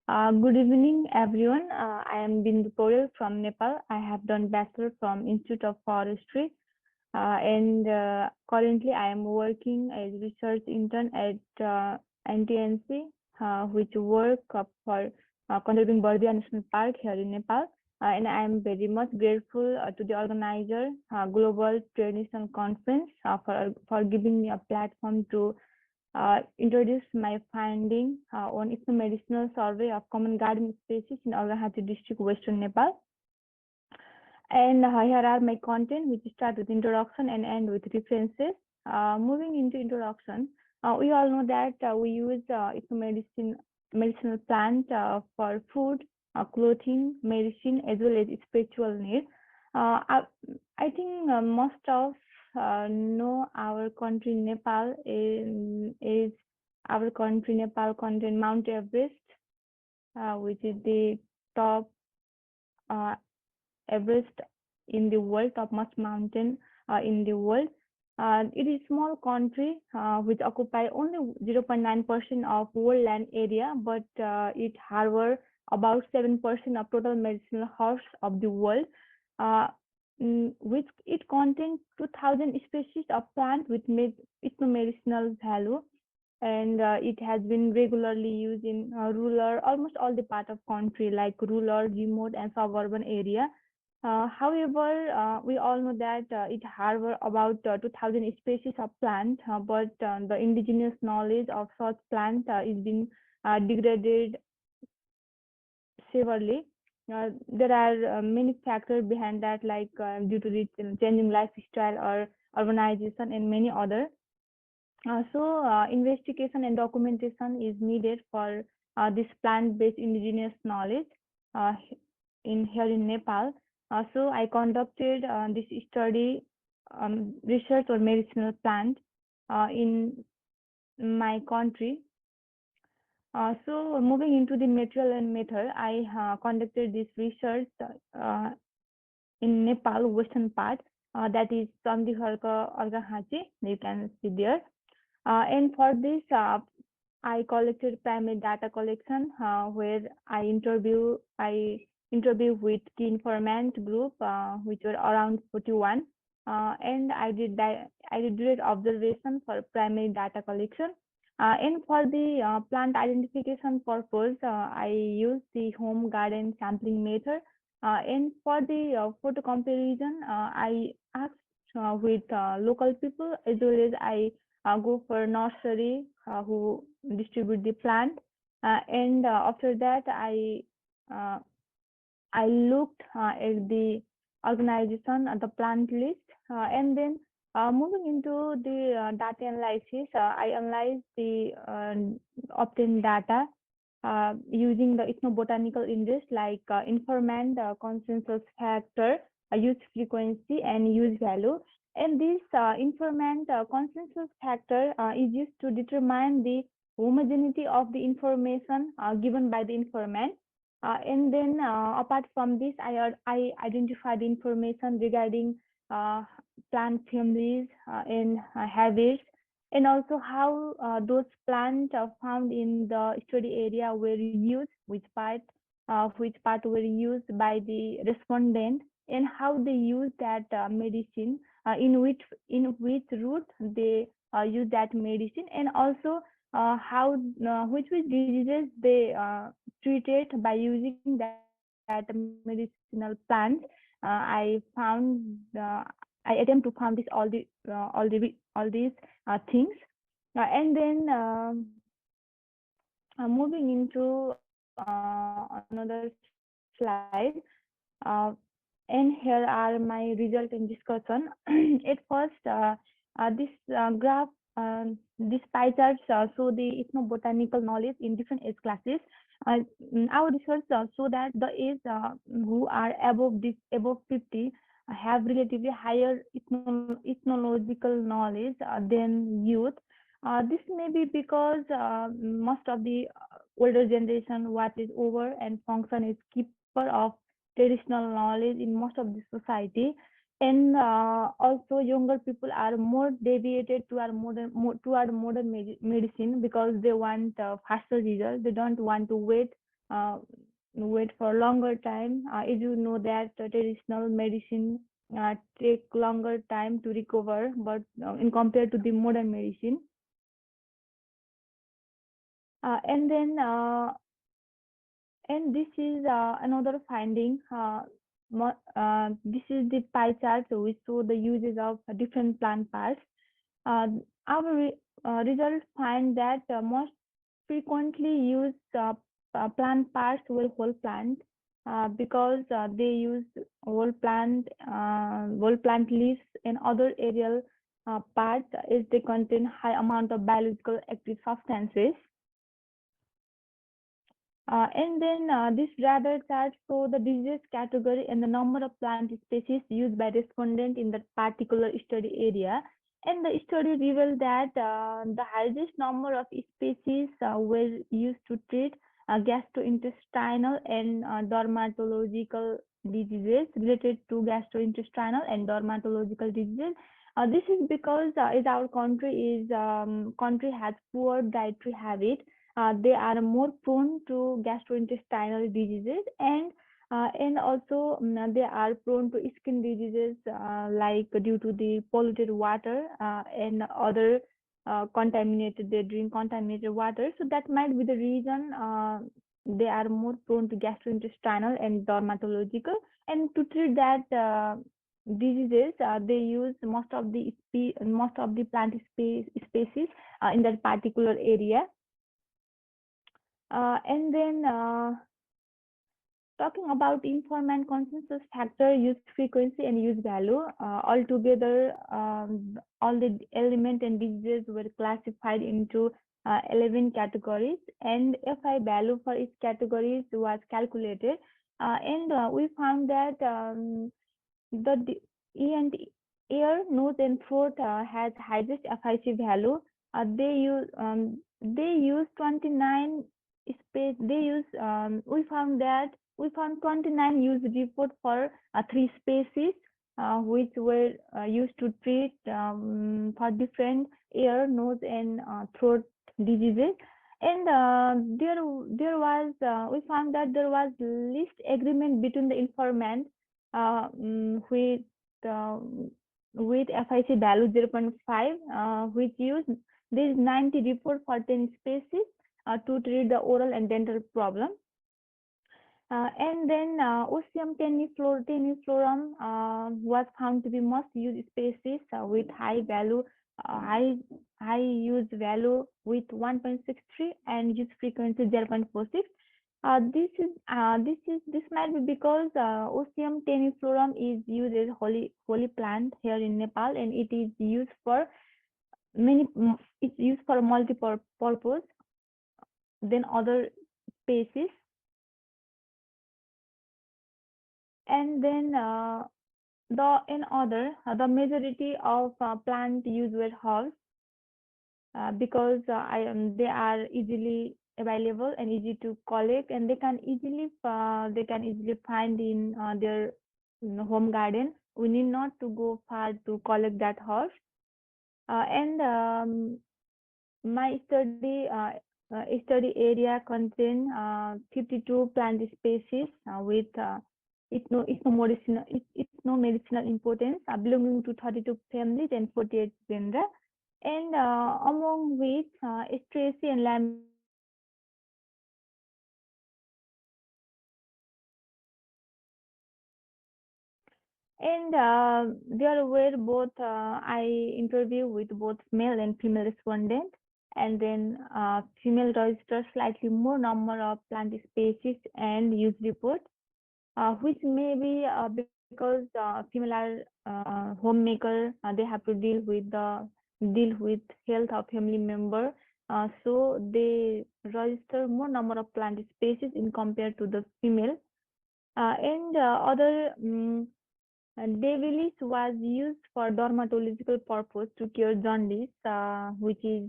Good evening, everyone. I am Bindu from Nepal. I have done bachelor from Institute of Forestry, and currently I am working as research intern at NTNC, which work for conserving Bardia National Park here in Nepal. And I am very much grateful to the organizer, Global Traditional Conference, for giving me a platform to introduce my finding on ethnomedicinal survey of common garden species in Arghakhanchi district, Western Nepal. And here are my content, which start with introduction and end with references. Moving into introduction, we all know that we use medicinal plant for food, clothing, medicine, as well as spiritual needs. I think most of know our country Nepal is our country Nepal contain Mount Everest, which is the top uh, Everest in the world, topmost mountain in the world. It is a small country which occupy only 0.9% of world land area, but it harbor about 7% of total medicinal herbs of the world, uh, which it contains 2,000 species of plant with ethnomedicinal value, and it has been regularly used in rural, almost all the part of country like rural, remote, and suburban area. However, we all know that it harbors about 2,000 species of plant, but the indigenous knowledge of such plant is being degraded severely. There are many factors behind that, like due to the changing lifestyle or urbanization and many other. Investigation and documentation is needed for this plant-based indigenous knowledge uh, in here in Nepal. I conducted this study research on medicinal plant in my country. Moving into the material and method, I conducted this research in Nepal, western part, that is Arghakhanchi. You can see there. And for this, I collected primary data collection where I interview with key informant group, which were around 41, and I did direct observation for primary data collection. And for the plant identification purpose, I used the home garden sampling method. And for the photo comparison, I asked with local people, as well as I go for nursery who distribute the plant, and after that uh, I looked at the organization, the plant list, and then moving into the data analysis, I analyzed the obtained data using the ethnobotanical index like informant, consensus factor, use frequency, and use value. And this informant consensus factor is used to determine the homogeneity of the information given by the informant. And then apart from this, I identified information regarding plant families and habits, and also how those plants found in the study area were used, which part were used by the respondent, and how they use that medicine, in which route they use that medicine, and also how which diseases they treated by using that medicinal plant. I found I attempt to find this all these things, and then moving into another slide. Uh, and here are my result and discussion. At first, this graph, this pie charts show the ethnobotanical knowledge in different age classes. Uh, our research show that the age who are above 50 have relatively higher ethnological knowledge than youth. This may be because most of the older generation what is over and function is keeper of traditional knowledge in most of the society, and also younger people are more deviated to our modern medicine because they want faster results. They don't want to wait wait for longer time. As you know that traditional medicine take longer time to recover, but in compared to the modern medicine. And then and this is another finding. This is the pie chart. So we show the uses of different plant parts. Uh, our results find that most frequently used plant parts were whole plant because they use whole plant leaves and other aerial parts as they contain high amount of biological active substances. And then this radar chart show the disease category and the number of plant species used by respondent in that particular study area. And the study revealed that the highest number of species were used to treat gastrointestinal and dermatological diseases related to gastrointestinal and dermatological diseases. This is because as our country has poor dietary habit, they are more prone to gastrointestinal diseases, and also they are prone to skin diseases like due to the polluted water and other contaminated, they drink contaminated water. So that might be the reason they are more prone to gastrointestinal and dermatological. And to treat that diseases, they use most of the plant species in that particular area. And then talking about informant consensus factor, use frequency and use value. Altogether, all the element and diseases were classified into 11 categories, and FI value for each categories was calculated. And we found that the and ear, nose, and throat has highest FIC value. They use 29 space. They use we found 29 use report for 3 species which were used to treat for different ear, nose, and throat diseases. And we found that there was least agreement between the informant uh, mm, with uh, with FIC value 0.5, which use this 90 report for 10 species to treat the oral and dental problem. And then Ostium teniflorum was found to be most used species with high value, high use value with 1.63 and use frequency 0.46. This might be because Ostium teniflorum is used as holy plant here in Nepal, and it is used for it's used for multiple purpose than other species. And then the majority of plant use were herbs because they are easily available and easy to collect, and they can easily find in their home garden. We need not to go far to collect that herb. And my study area contain 52 plant species with ethnomedicinal importance belonging to 32 families and 48 genera, and among which Astraceae and Lambeosae are the most important. And there were both, I interviewed with both male and female respondents, and then female registered slightly more number of plant species and use reports, which may be because female are homemaker, they have to deal with health of family member, so they register more number of plant species in compared to the female. And other Devilis was used for dermatological purpose to cure jaundice, which is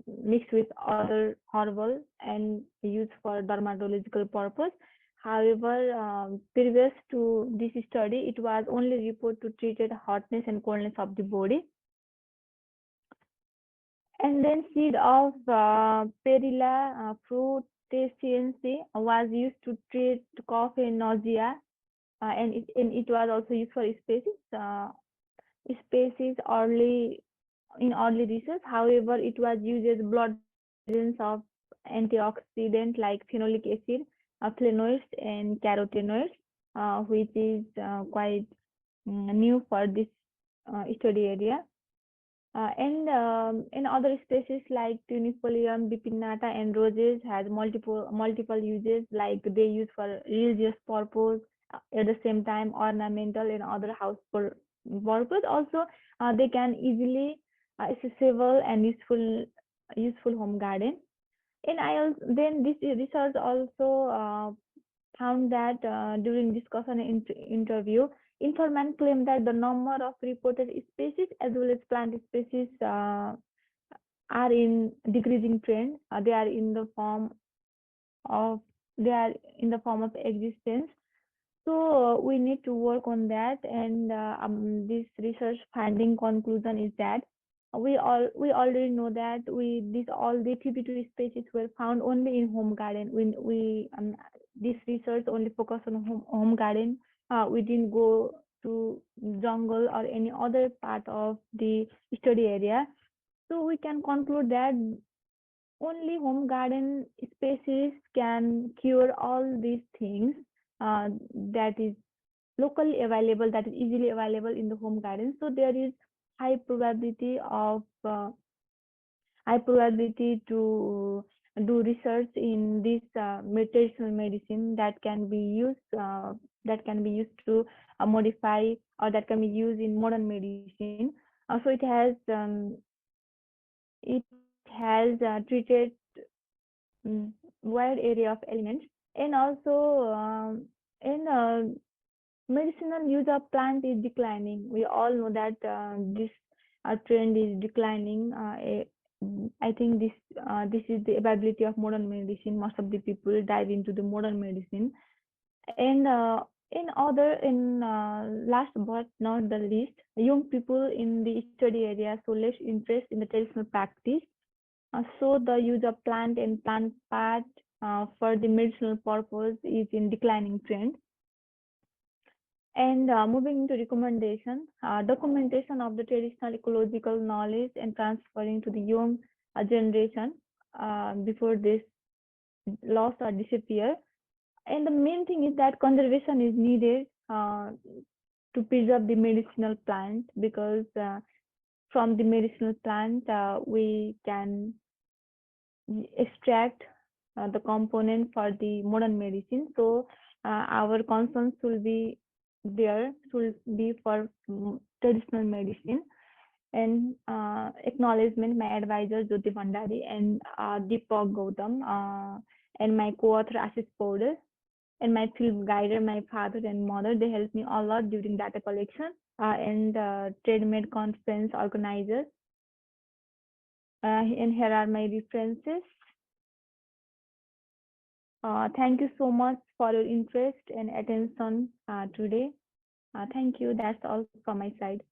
mixed with other herbal and used for dermatological purpose. However, previous to this study, it was only reported to treated hotness and coldness of the body. And then seed of perilla, fruit, Stacyancy was used to treat cough and nausea, and it was also used for species early research. However, it was used as blood agents of antioxidant like phenolic acid, flavonoids, and carotenoids, which is quite new for this study area. And other species like Tunifolium, bipinata, and roses has multiple uses. Like they use for religious purpose, at the same time ornamental and other household purpose. Also, they can easily accessible and useful home garden. And I also then this research also found that during discussion and interview, informant claimed that the number of reported species as well as plant species are in decreasing trend. They are in the form of they are in the form of existence. So we need to work on that, and this research finding conclusion is that we already know that all the TB2 species were found only in home garden. We this research only focus on home garden. We didn't go to jungle or any other part of the study area. So we can conclude that only home garden species can cure all these things that is locally available, that is easily available in the home garden. So there is high probability of high probability to do research in this traditional medicine that can be used to modify, or that can be used in modern medicine. So it has treated wide area of elements, and also in medicinal use of plant is declining. We all know that this trend is declining. I think this is the ability of modern medicine. Most of the people dive into the modern medicine, and last but not the least, young people in the study area show less interest in the traditional practice. So the use of plant and plant part for the medicinal purpose is in declining trend. And moving into recommendation, documentation of the traditional ecological knowledge and transferring to the young generation before this loss or disappear. And the main thing is that conservation is needed to preserve the medicinal plant, because from the medicinal plant we can extract the component for the modern medicine. So our concerns should be for traditional medicine. And acknowledgement my advisor Jyoti Bhandari and Deepak Gautam, and my co-author Ashish Poudel, and my field guider, my father and mother. They helped me a lot during data collection, and TradeMed conference organizers. And here are my references. Thank you so much for your interest and attention today. Thank you. That's all from my side.